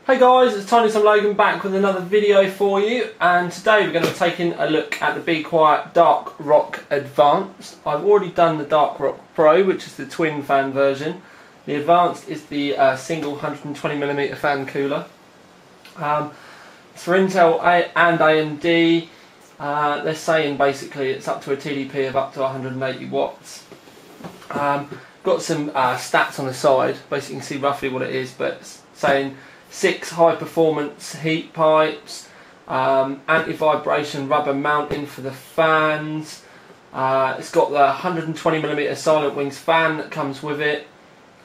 Hey guys, it's Tiny Some Logan back with another video for you, and today we're going to be taking a look at the Be Quiet Dark Rock Advanced. I've already done the Dark Rock Pro, which is the twin fan version. The Advanced is the single 120mm fan cooler. It's for Intel and AMD. They're saying basically it's up to a TDP of up to 180 watts. Got some stats on the side. Basically you can see roughly what it is, but it's saying 6 high performance heat pipes, anti-vibration rubber mounting for the fans. It's got the 120mm Silent Wings fan that comes with it,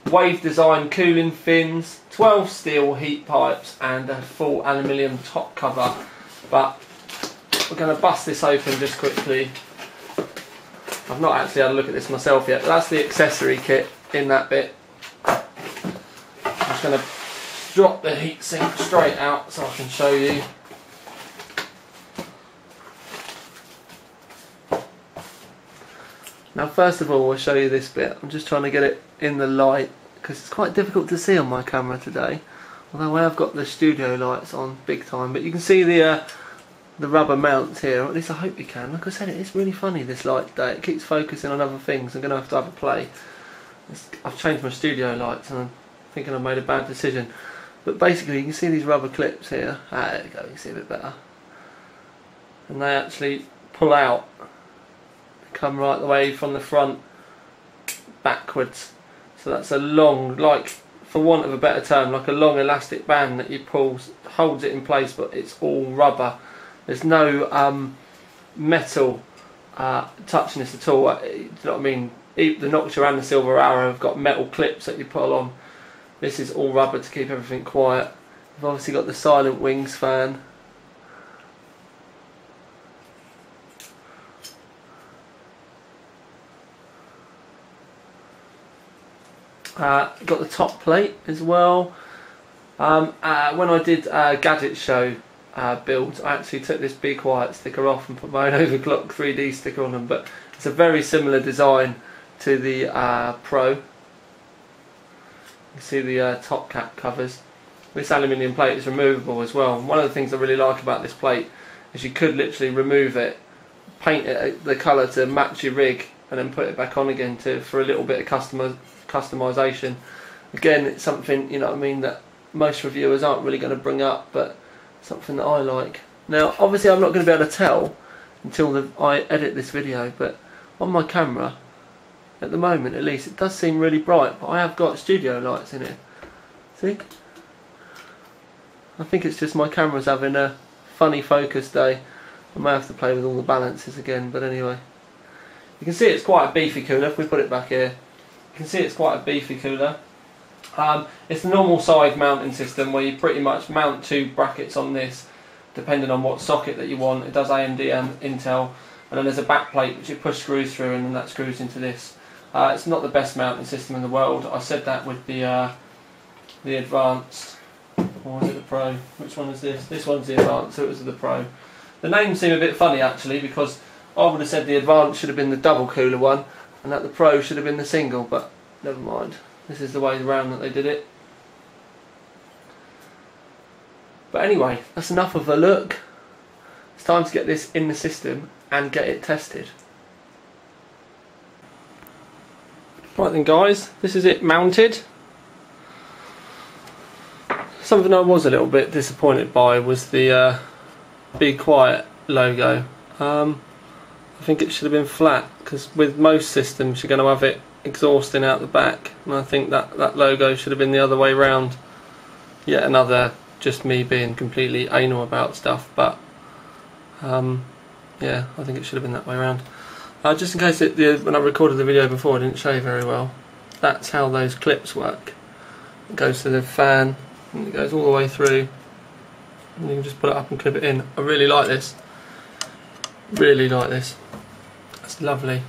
wave design cooling fins, 12 steel heat pipes and a full aluminium top cover. But we're going to bust this open just quickly. I've not actually had a look at this myself yet, but that's the accessory kit in that bit. I'm just going to drop the heatsink straight out so I can show you. Now first of all I'll show you this bit. I'm just trying to get it in the light because it's quite difficult to see on my camera today, although I have got the studio lights on big time. But you can see the rubber mounts here, or at least I hope you can. Like I said, it is really funny this light today. It keeps focusing on other things. I'm going to have a play. I've changed my studio lights and I'm thinking I've made a bad decision. But basically you can see these rubber clips here. There we go, you can see a bit better. And they actually pull out. They come right the way from the front backwards. So that's a long, like, for want of a better term, like a long elastic band that you pull, holds it in place, but it's all rubber. There's no metal touching this at all. Do you know what I mean? The Noctua and the Silver Arrow have got metal clips that you pull on. This is all rubber to keep everything quiet. We've obviously got the Silent Wings fan. Got the top plate as well. When I did Gadget Show builds, I actually took this Be Quiet sticker off and put my own Overclocked 3D sticker on them, but it's a very similar design to the Pro. You can see the top cap covers. This aluminium plate is removable as well. One of the things I really like about this plate is you could literally remove it, paint it the colour to match your rig, and then put it back on again for a little bit of customization. Again, it's something, you know what I mean, that most reviewers aren't really going to bring up, but something that I like. Now obviously I'm not going to be able to tell until I edit this video, but on my camera at the moment at least it does seem really bright, but I have got studio lights in it. See? I think it's just my camera's having a funny focus day. I may have to play with all the balances again, but anyway. You can see it's quite a beefy cooler. If we put it back here, you can see it's quite a beefy cooler. It's the normal side mounting system where you pretty much mount 2 brackets on this depending on what socket that you want. It does AMD and Intel, and then there's a back plate which you push screws through, and then that screws into this. It's not the best mounting system in the world. I said that with the Advanced, or was it the Pro? Which one is this? This one's the Advanced, so it was the Pro. The names seem a bit funny actually, because I would have said the Advanced should have been the double cooler one and that the Pro should have been the single, but never mind. This is the way around that they did it. But anyway, that's enough of a look. It's time to get this in the system and get it tested. Right then guys, this is it mounted. Something I was a little bit disappointed by was the Be Quiet logo. I think it should have been flat, because with most systems you're going to have it exhausting out the back, and I think that logo should have been the other way round. Yet another, just me being completely anal about stuff, but yeah, I think it should have been that way around. Just in case when I recorded the video before I didn't show you very well, that's how those clips work. It goes to the fan and it goes all the way through, and you can just put it up and clip it in. I really like this. Really like this. That's lovely.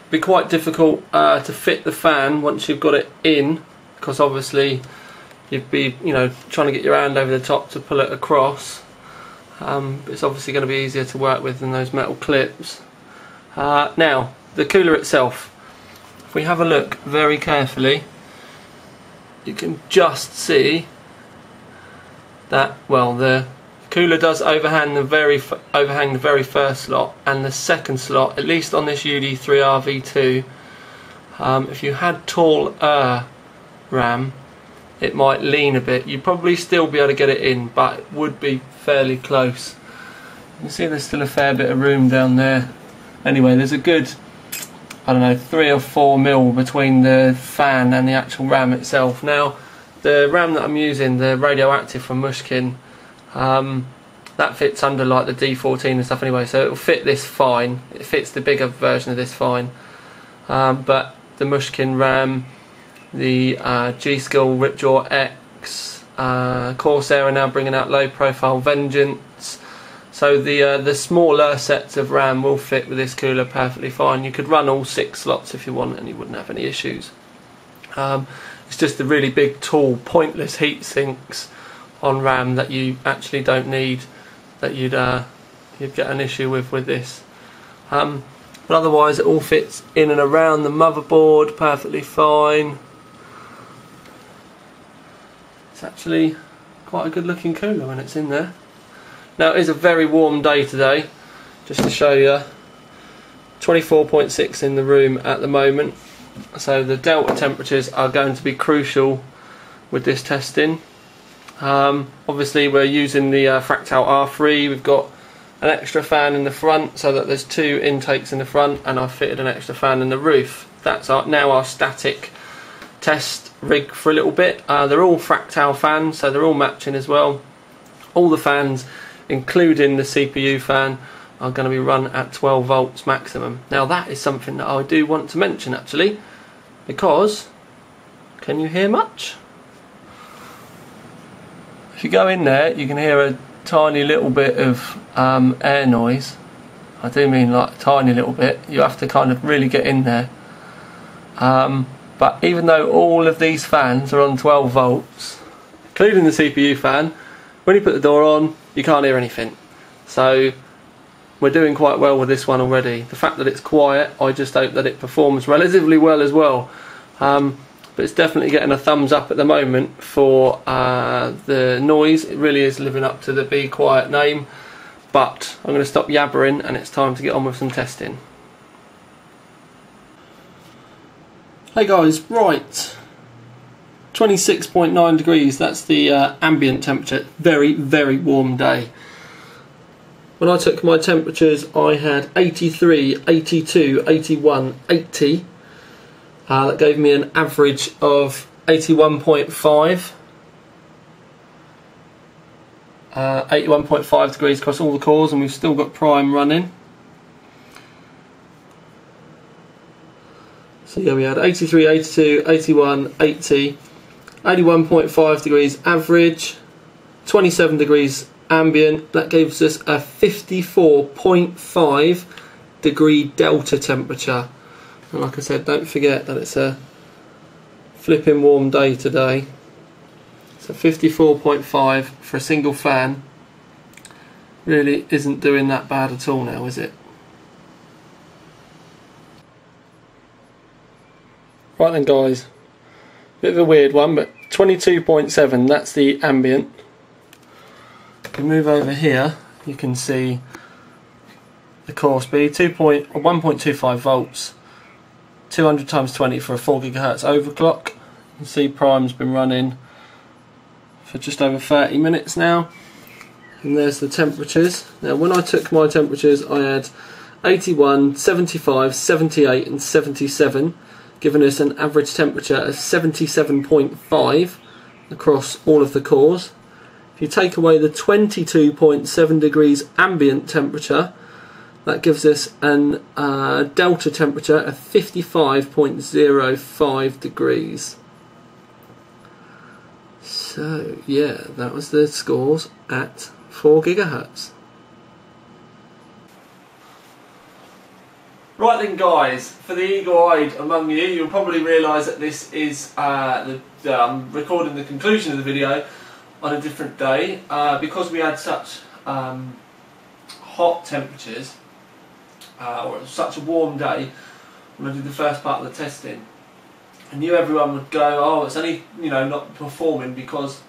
Be quite difficult to fit the fan once you've got it in, because obviously you'd be, you know, trying to get your hand over the top to pull it across. It's obviously going to be easier to work with than those metal clips. Now, the cooler itself, if we have a look very carefully, you can just see that, well, the cooler does overhang the very first slot, and the second slot, at least on this UD3R V2. If you had taller RAM, it might lean a bit. You'd probably still be able to get it in, but it would be fairly close. You can see there's still a fair bit of room down there. Anyway, there's a good, I don't know, 3 or 4 mil between the fan and the actual RAM itself. Now, the RAM that I'm using, the radioactive from Mushkin, that fits under like the D14 and stuff anyway, so it'll fit this fine. It fits the bigger version of this fine. But the Mushkin RAM, the G-Skill Ripjaw X, Corsair are now bringing out low profile Vengeance. So the smaller sets of RAM will fit with this cooler perfectly fine. You could run all 6 slots if you want and you wouldn't have any issues. It's just the really big, tall, pointless heat sinks on RAM that you actually don't need, that you'd get an issue with this. But otherwise it all fits in and around the motherboard perfectly fine. It's actually quite a good looking cooler when it's in there. Now it is a very warm day today, just to show you. 24.6 in the room at the moment, so the delta temperatures are going to be crucial with this testing. Obviously we're using the Fractal R3. We've got an extra fan in the front so that there's 2 intakes in the front, and I've fitted an extra fan in the roof. That's now our static test rig for a little bit. They're all Fractal fans, so they're all matching as well. All the fans, including the CPU fan, are going to be run at 12 volts maximum. Now that is something that I do want to mention actually, because, can you hear much? If you go in there you can hear a tiny little bit of air noise. I do mean like a tiny little bit. You have to kind of really get in there. But even though all of these fans are on 12 volts, including the CPU fan, when you put the door on you can't hear anything. So we're doing quite well with this one already. The fact that it's quiet, I just hope that it performs relatively well as well. But it's definitely getting a thumbs up at the moment for the noise. It really is living up to the Be Quiet name. But I'm going to stop yabbering and it's time to get on with some testing. Hey guys, right. 26.9 degrees, that's the ambient temperature. Very, very warm day. When I took my temperatures I had 83, 82, 81, 80. That gave me an average of 81.5. 81.5 degrees across all the cores, and we've still got prime running. So yeah, we had 83, 82, 81, 80, 81.5 degrees average, 27 degrees ambient. That gives us a 54.5 degree delta temperature. And like I said, don't forget that it's a flipping warm day today. So 54.5 for a single fan really isn't doing that bad at all now, is it? Right then guys, bit of a weird one, but 22.7, that's the ambient. If we move over here, you can see the core speed, 1.25 volts, 200 times 20 for a 4 GHz overclock. You can see prime's been running for just over 30 minutes now. And there's the temperatures. Now when I took my temperatures I had 81, 75, 78 and 77, giving us an average temperature of 77.5 across all of the cores. If you take away the 22.7 degrees ambient temperature, that gives us an delta temperature of 55.05 degrees. So yeah, that was the scores at 4 GHz. Right then guys, for the eagle-eyed among you, you'll probably realise that this is I'm recording the conclusion of the video on a different day because we had such hot temperatures, or it was such a warm day when I did the first part of the testing. I knew everyone would go, oh, it's only, you know, not performing because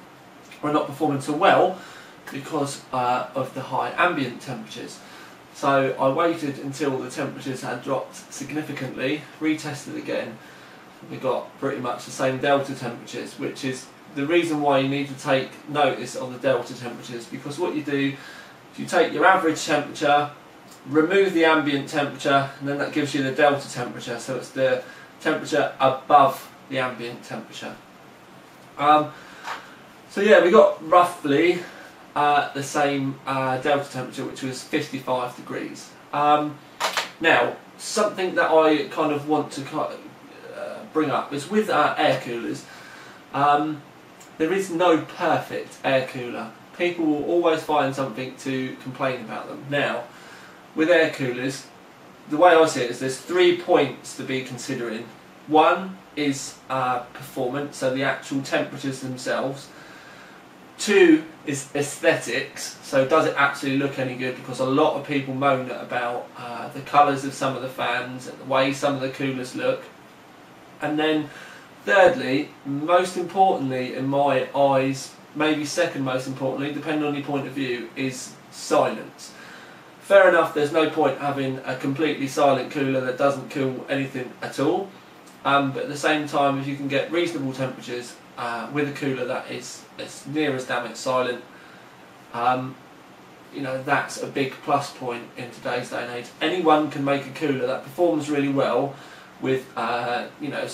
are not performing so well because of the high ambient temperatures. So I waited until the temperatures had dropped significantly, retested again. We got pretty much the same delta temperatures, which is the reason why you need to take notice of the delta temperatures, because what you do is you take your average temperature, remove the ambient temperature, and then that gives you the delta temperature, so it's the temperature above the ambient temperature. So yeah, we got roughly the same delta temperature, which was 55 degrees. Now, something that I kind of want to bring up is with air coolers, there is no perfect air cooler. People will always find something to complain about them. Now, with air coolers, the way I see it is there's 3 points to be considering. One is performance, so the actual temperatures themselves. 2 is aesthetics, so does it actually look any good, because a lot of people moan about the colours of some of the fans and the way some of the coolers look. And then thirdly, most importantly in my eyes, maybe second most importantly, depending on your point of view, is silence. Fair enough, there's no point having a completely silent cooler that doesn't cool anything at all, but at the same time, if you can get reasonable temperatures with a cooler that is as near as damn it silent, you know, that's a big plus point in today's day and age. Anyone can make a cooler that performs really well with you know,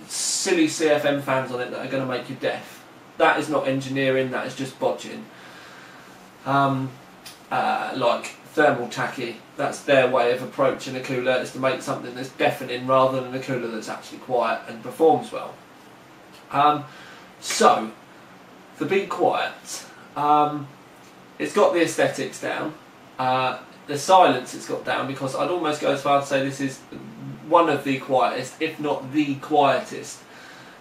silly CFM fans on it that are going to make you deaf. That is not engineering, that is just bodging. Like thermal tacky, that's their way of approaching a cooler, is to make something that's deafening rather than a cooler that's actually quiet and performs well. So, for Be Quiet, it's got the aesthetics down, the silence it's got down, because I'd almost go as far to say this is one of the quietest, if not the quietest,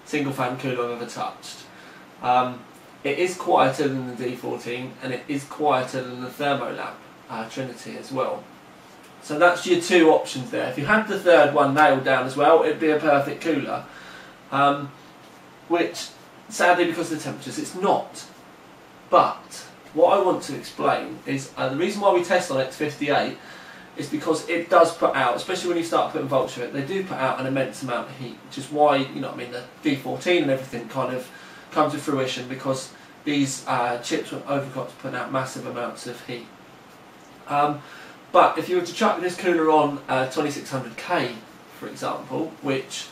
single fan cooler I've ever touched. It is quieter than the D14, and it is quieter than the Thermolab Trinity as well. So that's your 2 options there. If you had the third one nailed down as well, it'd be a perfect cooler. Which, sadly, because of the temperatures, it's not. But what I want to explain is the reason why we test on X58 is because it does put out, especially when you start putting volts through it, they do put out an immense amount of heat, which is why, you know what I mean, the D14 and everything kind of comes to fruition, because these chips with overclocked put out massive amounts of heat. But if you were to chuck this cooler on 2600K, for example, which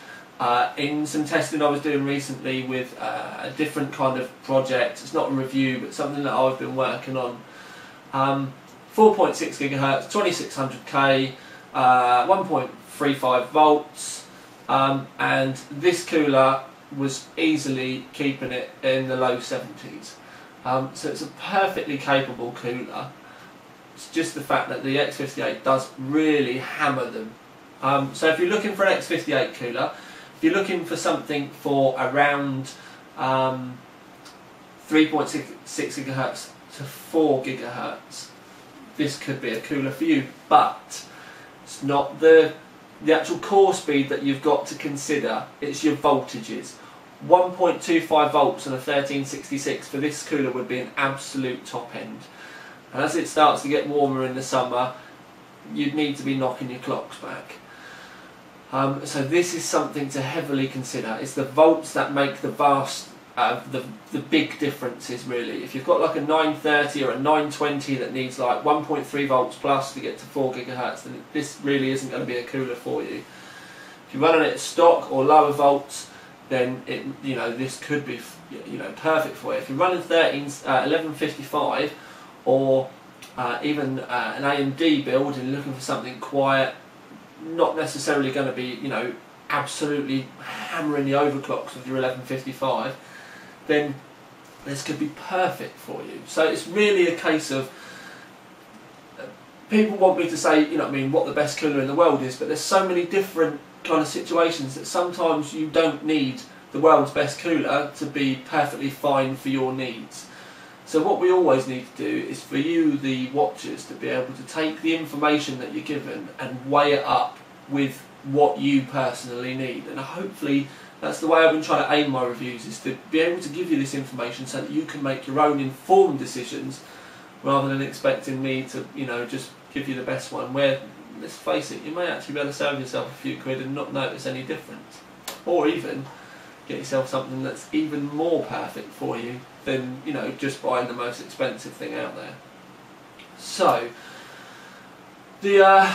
in some testing I was doing recently with a different kind of project, it's not a review but something that I've been working on, 4.6 GHz, 2600K, 1.35 volts, and this cooler was easily keeping it in the low 70s. So it's a perfectly capable cooler. It's just the fact that the X58 does really hammer them. So if you're looking for an X58 cooler, if you're looking for something for around 3.6 GHz to 4 GHz, this could be a cooler for you, but it's not the actual core speed that you've got to consider, it's your voltages. 1.25 volts on a 1366 for this cooler would be an absolute top end. And as it starts to get warmer in the summer, you'd need to be knocking your clocks back. So this is something to heavily consider. It's the volts that make the vast, the big differences really. If you've got like a 930 or a 920 that needs like 1.3 volts plus to get to 4 GHz, then this really isn't going to be a cooler for you. If you're running it at stock or lower volts, then it, you know, this could be, you know, perfect for you. If you're running 1155 or even an AMD build and looking for something quiet, not necessarily going to be, you know, absolutely hammering the overclocks with your 1155, then this could be perfect for you. So it's really a case of, people want me to say, you know what I mean, what the best cooler in the world is, but there's so many different kind of situations that sometimes you don't need the world's best cooler to be perfectly fine for your needs. So what we always need to do is for you, the watchers, to be able to take the information that you're given and weigh it up with what you personally need, and hopefully That's the way I've been trying to aim my reviews, is to be able to give you this information so that you can make your own informed decisions, rather than expecting me to, you know, just give you the best one, where, let's face it, you may actually be able to save yourself a few quid and not notice any difference. Or even get yourself something that's even more perfect for you than, you know, just buying the most expensive thing out there. So, the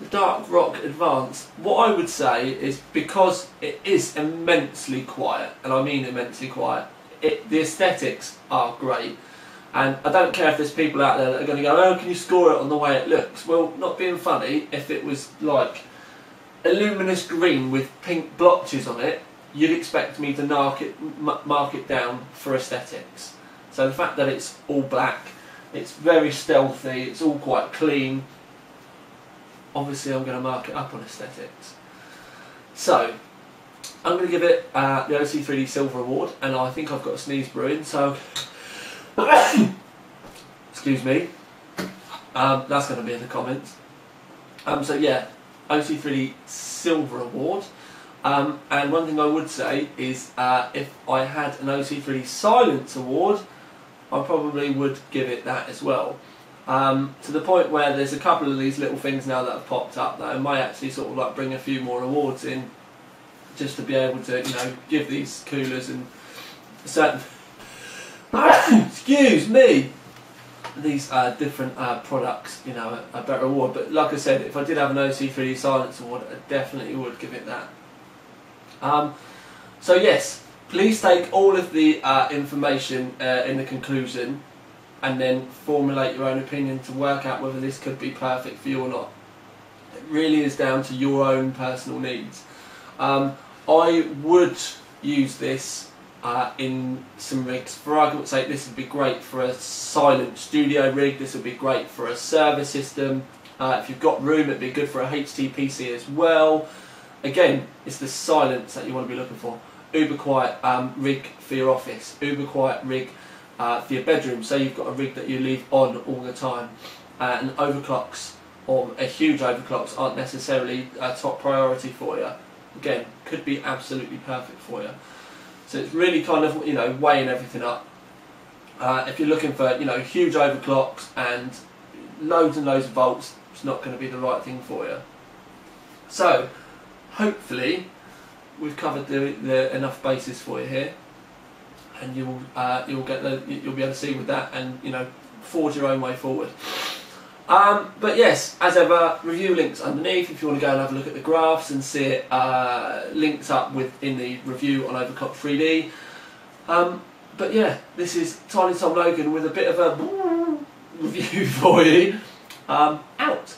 Dark Rock Advance, what I would say is, because it is immensely quiet, and I mean immensely quiet, the aesthetics are great. And I don't care if there's people out there that are going to go, oh, can you score it on the way it looks? Well, not being funny, if it was like a luminous green with pink blotches on it, you'd expect me to mark it down for aesthetics. So the fact that it's all black, it's very stealthy, it's all quite clean, obviously I'm going to mark it up on aesthetics. So I'm going to give it the OC3D Silver Award, and I think I've got a sneeze brewing, so excuse me, that's going to be in the comments. So yeah, OC3D Silver Award. And one thing I would say is, if I had an OC3D Silence Award, I probably would give it that as well. To the point where there's a couple of these little things now that have popped up that I might actually sort of like bring a few more awards in, just to be able to, you know, give these coolers and certain excuse me, these different products, you know, a better award. But like I said, if I did have an OC3D Silence Award, I definitely would give it that. So yes, please take all of the information in the conclusion, and then formulate your own opinion to work out whether this could be perfect for you or not. It really is down to your own personal needs. I would use this in some rigs. For argument's sake, this would be great for a silent studio rig, this would be great for a server system. If you've got room, it'd be good for a HTPC as well. Again, it's the silence that you want to be looking for. Uber quiet rig for your office, uber quiet rig for your bedroom, so you've got a rig that you leave on all the time. And overclocks, or huge overclocks, aren't necessarily a top priority for you. Again, could be absolutely perfect for you. So it's really kind of, you know, weighing everything up. If you're looking for, you know, huge overclocks and loads of volts, it's not going to be the right thing for you. So hopefully we've covered the enough bases for you here, and you'll be able to see with that, and, you know, forge your own way forward. But yes, as ever, review links underneath if you want to go and have a look at the graphs and see it linked up within the review on Overclocked 3D. But yeah, this is Tiny Tom Logan with a bit of a review for you. Out.